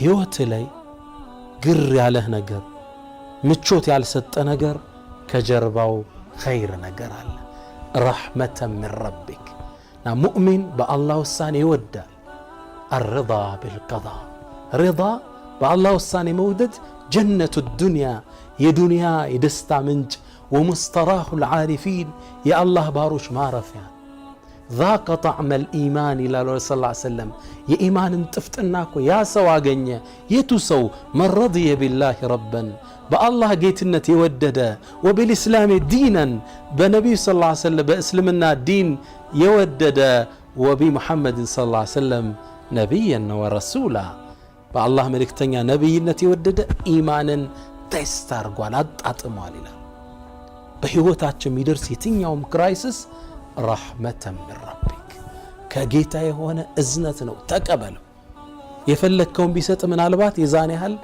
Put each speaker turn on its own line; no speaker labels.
ህይወት ላይ ግር ያለህ ነገር ምቾት ያልሰጠ ነገር ከጀርባው ኸይር ነገር አለ ረሕመተን ሚን ረቢክ ና ሙእሚን በአላህ ውሳኔ ይወዳል الرضا بالقضاء رضا بالله ውሳኔ መውደድ ጀነቱ ዱንያ የዱንያ የደስታ ምንጭ ومستراح العارفين يا الله باروش معرفة ذاق طعم الإيمان إلى الله صلى الله عليه وسلم يا إيمان انتفتناكو يا سواقنيا يتسو من رضي بالله ربا بالله جيتنا يودد وبالإسلام دينا بنبي صلى الله عليه وسلم بإسلامنا دين يودد وبمحمد صلى الله عليه وسلم نبيا ورسولا بالله ملكتنيا نبينا يودد إيمانا تسترقوا أطمالنا በህይወታችን የሚደርስ የትኛውም ክራይሲስ ረሕመተን ሚን ረቢክ ከጌታ የሆነ እዝነት ነው ተቀበለው የፈለከውን ቢሰጥ ምናልባት የዛን ያህል